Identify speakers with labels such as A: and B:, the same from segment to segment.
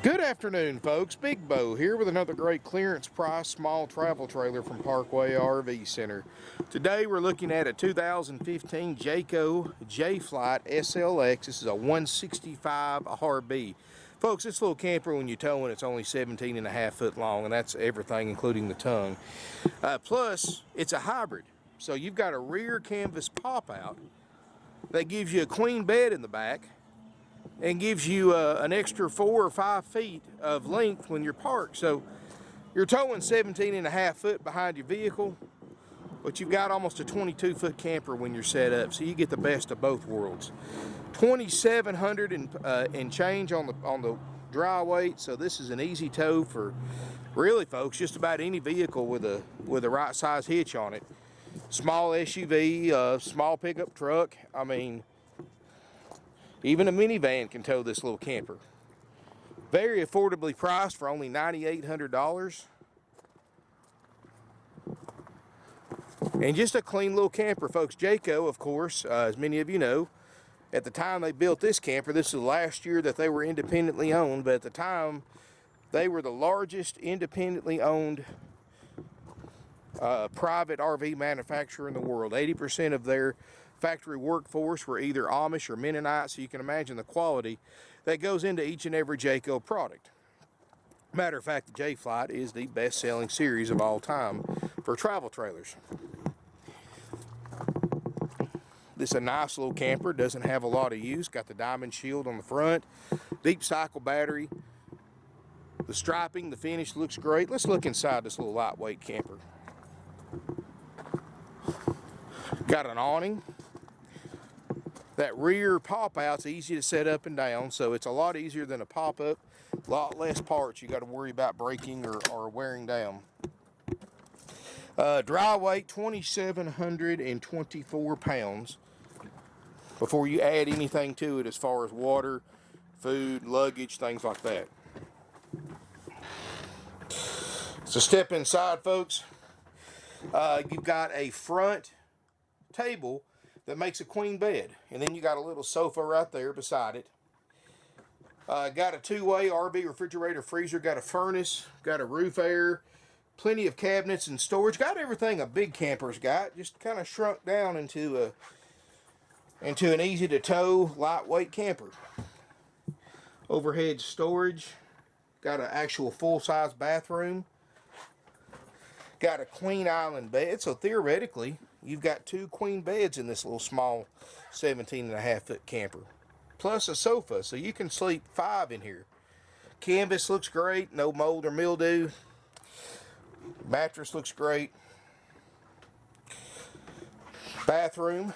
A: Good afternoon, folks. Big Bo here with another great clearance price small travel trailer from Parkway RV Center. Today we're looking at a 2015 Jayco Flight SLX. This is a 165 RB. Folks, this little camper, when you tow it, it's only 17.5 foot long, and that's everything, including the tongue. Plus, it's a hybrid. So you've got a rear canvas pop-out that gives you a queen bed in the back and gives you an extra 4 or 5 feet of length when you're parked. So you're towing 17.5 foot behind your vehicle, but you've got almost a 22 foot camper when you're set up. So you get the best of both worlds. 2,700 and change on the dry weight. So this is an easy tow for, really, folks, just about any vehicle with a right size hitch on it. Small SUV, small pickup truck. I mean, even a minivan can tow this little camper. Very affordably priced for only $9,800. And just a clean little camper, folks. Jayco, of course, as many of you know, at the time they built this camper, this is the last year that they were independently owned, but at the time they were the largest independently owned private RV manufacturer in the world. 80% of their factory workforce were either Amish or Mennonite, so you can imagine the quality that goes into each and every Jayco product. Matter of fact, the J-Flight is the best-selling series of all time for travel trailers. This is a nice little camper, doesn't have a lot of use. Got the diamond shield on the front, deep cycle battery. The striping, the finish looks great. Let's look inside this little lightweight camper. Got an awning. That rear pop-out's easy to set up and down, so it's a lot easier than a pop-up. A lot less parts you got to worry about breaking or wearing down. Dry weight, 2,724 pounds before you add anything to it as far as water, food, luggage, things like that. So step inside, folks. You've got a front table that makes a queen bed, and then you got a little sofa right there beside it. Got a two-way RV refrigerator freezer, got a furnace, got a roof air, plenty of cabinets and storage. Got everything a big camper's got, just kind of shrunk down into an easy to tow lightweight camper. Overhead storage, got an actual full-size bathroom. Got a queen island bed, so theoretically you've got 2 queen beds in this little small 17.5 foot camper, plus a sofa, so you can sleep 5 in here. Canvas looks great, no mold or mildew. Mattress looks great. Bathroom,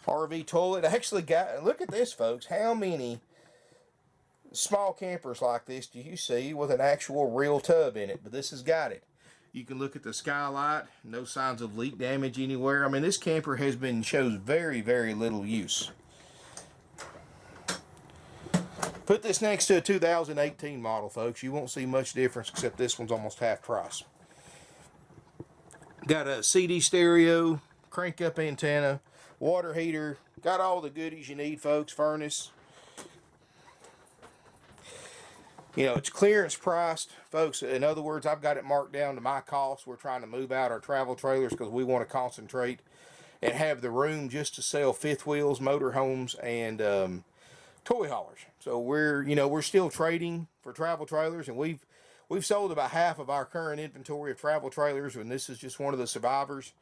A: RV toilet. Actually got, look at this, folks, how many small campers like this do you see with an actual real tub in it? But this has got it. You can look at the skylight, no signs of leak damage anywhere. I mean, this camper shows very, very little use. Put this next to a 2018 model, folks. You won't see much difference, except this one's almost half price. Got a CD stereo, crank up antenna, water heater. Got all the goodies you need, folks. Furnace. You know, it's clearance priced, folks. In other words, I've got it marked down to my cost. We're trying to move out our travel trailers because we want to concentrate and have the room just to sell fifth wheels, motorhomes, and toy haulers. So we're still trading for travel trailers, and we've sold about half of our current inventory of travel trailers, and this is just one of the survivors.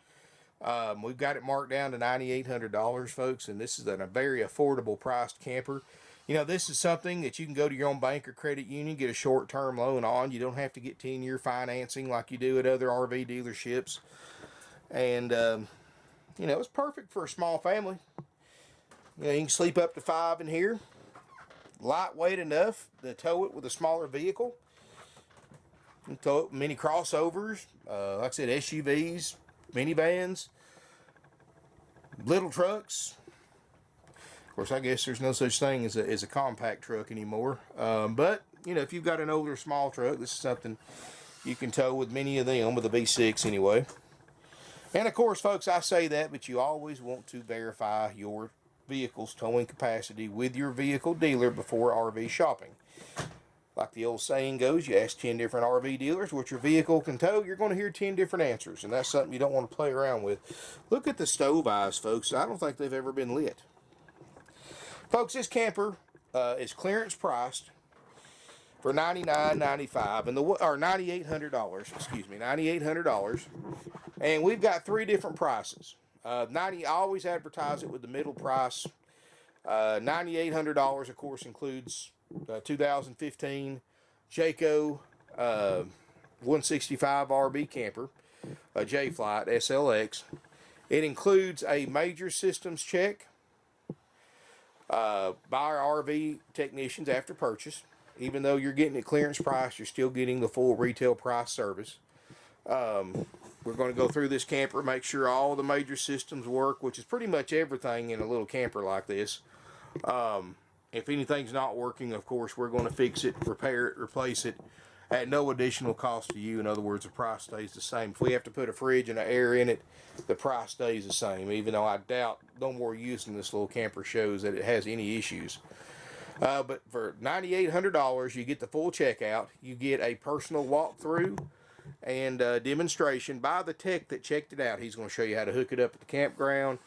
A: We've got it marked down to $9,800, folks, and this is a very affordable priced camper. You know, this is something that you can go to your own bank or credit union, get a short-term loan on. You don't have to get 10-year financing like you do at other RV dealerships. And, you know, it's perfect for a small family. You know, you can sleep up to 5 in here. Lightweight enough to tow it with a smaller vehicle. You can tow it with mini crossovers, like I said, SUVs, minivans, little trucks. Of course, I guess there's no such thing as a compact truck anymore. But, you know, if you've got an older small truck, this is something you can tow with many of them, with a V6 anyway. And, of course, folks, I say that, but you always want to verify your vehicle's towing capacity with your vehicle dealer before RV shopping. Like the old saying goes, you ask 10 different RV dealers what your vehicle can tow, you're going to hear 10 different answers, and that's something you don't want to play around with. Look at the stove eyes, folks. I don't think they've ever been lit. Folks, this camper is clearance priced for $99.95 and or $9,800. Excuse me, $9,800, and we've got three different prices. I always advertise it with the middle price. $9,800, of course, includes 2015 Jayco 165 RB camper, a Flight SLX. It includes a major systems check by our RV technicians after purchase. Even though you're getting it clearance price, you're still getting the full retail price service. We're going to go through this camper, make sure all the major systems work, which is pretty much everything in a little camper like this. If anything's not working, of course, we're going to fix it, repair it, replace it at no additional cost to you. In other words, the price stays the same. If we have to put a fridge and an air in it, the price stays the same, even though I doubt no more use in this little camper shows that it has any issues. But for $9,800, you get the full checkout. You get a personal walkthrough and demonstration by the tech that checked it out. He's going to show you how to hook it up at the campground.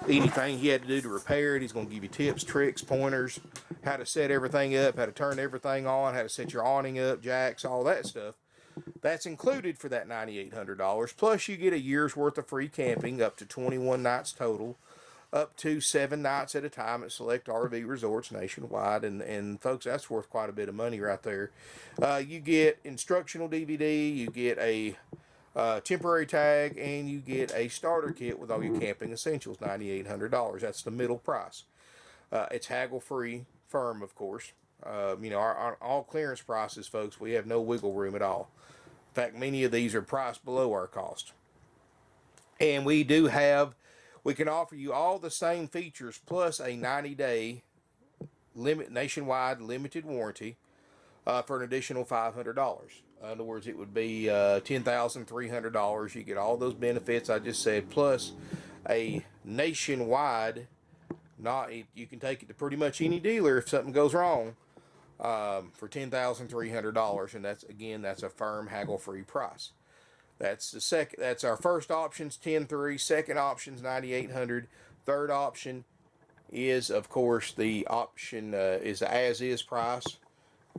A: Anything he had to do to repair it, he's going to give you tips, tricks, pointers, how to set everything up, how to turn everything on, how to set your awning up, jacks, all that stuff. That's included for that $9,800. Plus, you get a year's worth of free camping, up to 21 nights total, up to 7 nights at a time at select RV resorts nationwide. And folks, that's worth quite a bit of money right there. You get instructional DVD, you get a temporary tag, and you get a starter kit with all your camping essentials, $9,800. That's the middle price. It's haggle free, firm, of course. Our all clearance prices, folks, we have no wiggle room at all. In fact, many of these are priced below our cost. And we can offer you all the same features plus a 90-day nationwide limited warranty for an additional $500. In other words, it would be $10,300. You get all those benefits I just said, plus a nationwide. You can take it to pretty much any dealer if something goes wrong for $10,300, and that's a firm haggle-free price. That's the second. That's our first option's $10,300. Second option's $9,800. Third option is, of course, the option is the as-is price,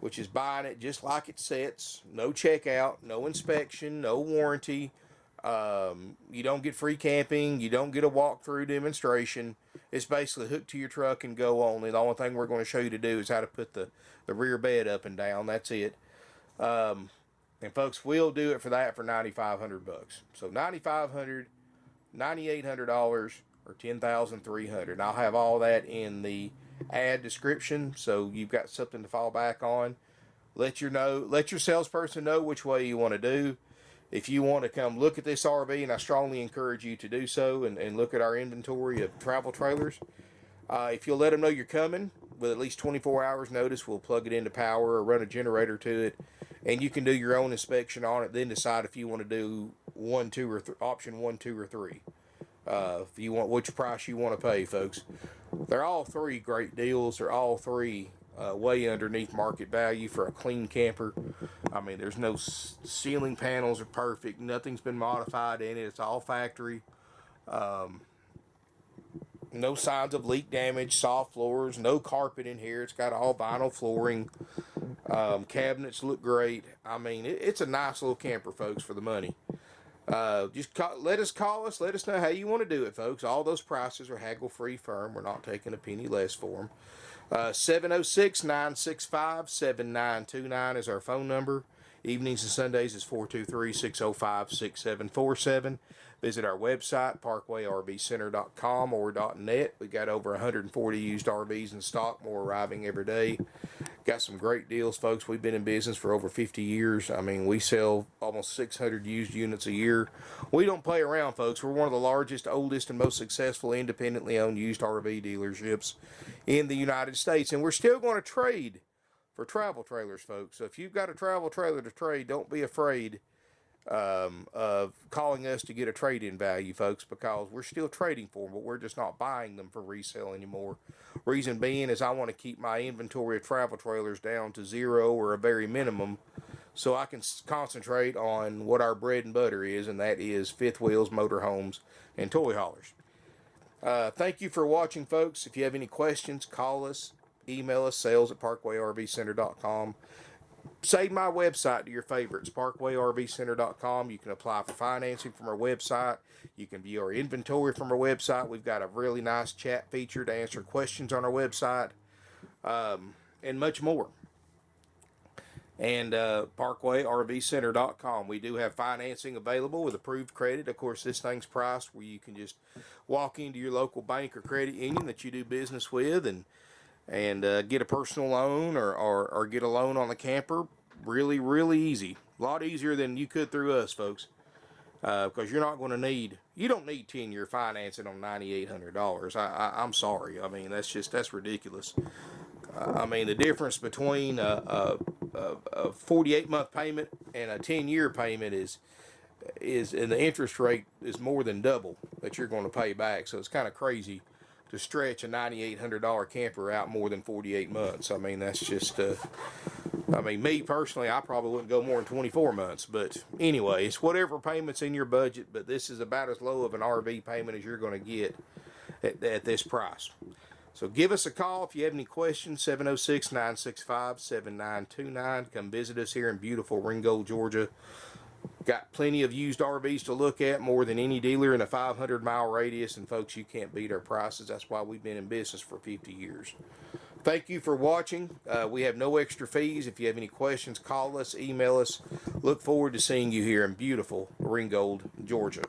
A: which is buying it just like it sits. No checkout, no inspection, no warranty. You don't get free camping. You don't get a walkthrough demonstration. It's basically hooked to your truck and go on. And the only thing we're going to show you to do is how to put the rear bed up and down. That's it. And folks, we'll do it for that for $9,500. So $9,500, $9,800, or $10,300. And I'll have all that in the ad description, so you've got something to fall back on. Let your salesperson know which way you want to do. If you want to come look at this RV, and I strongly encourage you to do so, and look at our inventory of travel trailers. If you'll let them know you're coming with at least 24 hours notice, we'll plug it into power or run a generator to it, and you can do your own inspection on it, then decide if you want to do option 1, 2, or 3. If you want which price you want to pay, folks. They're all three great deals. They're all three way underneath market value for a clean camper. I mean, there's no ceiling panels are perfect. Nothing's been modified in it. It's all factory. No signs of leak damage, soft floors, no carpet in here. It's got all vinyl flooring. Cabinets look great. I mean, it's a nice little camper, folks, for the money. Let us know how you want to do it, folks. All those prices are haggle free, firm. We're not taking a penny less for them. 706-965-7929 is our phone number. Evenings and Sundays is 423-605-6747. Visit our website, parkwayrvcenter.com or .net. We got over 140 used RVs in stock, more arriving every day. Got some great deals, folks. We've been in business for over 50 years. I mean, we sell almost 600 used units a year. We don't play around, folks. We're one of the largest, oldest, and most successful independently owned used RV dealerships in the United States. And we're still going to trade for travel trailers, folks. So if you've got a travel trailer to trade, don't be afraid. of calling us to get a trade-in value, folks, because we're still trading for them, but we're just not buying them for resale anymore. Reason being is I want to keep my inventory of travel trailers down to 0 or a very minimum, so I can concentrate on what our bread and butter is, and that is fifth wheels, motorhomes, and toy haulers. Thank you for watching, folks. If you have any questions, call us, email us, sales@parkwayrvcenter.com. Save my website to your favorites, parkwayrvcenter.com. You can apply for financing from our website. You can view our inventory from our website. We've got a really nice chat feature to answer questions on our website, and much more. And parkwayrvcenter.com. We do have financing available with approved credit. Of course, this thing's priced where you can just walk into your local bank or credit union that you do business with and get a personal loan or get a loan on the camper. Really, really easy. A lot easier than you could through us, folks. Because you don't need 10-year financing on $9,800. I'm sorry. I mean, that's ridiculous. I mean, the difference between a 48-month payment and a 10-year payment is and the interest rate is more than double that you're going to pay back. So it's kind of crazy to stretch a $9,800 camper out more than 48 months. I mean, that's just, I mean, me personally, I probably wouldn't go more than 24 months. But anyway, it's whatever payment's in your budget, but this is about as low of an RV payment as you're going to get at this price. So give us a call if you have any questions, 706-965-7929. Come visit us here in beautiful Ringgold, Georgia. Got plenty of used RVs to look at, more than any dealer in a 500-mile radius. And folks, you can't beat our prices. That's why we've been in business for 50 years. Thank you for watching. We have no extra fees. If you have any questions, call us, email us. Look forward to seeing you here in beautiful Ringgold, Georgia.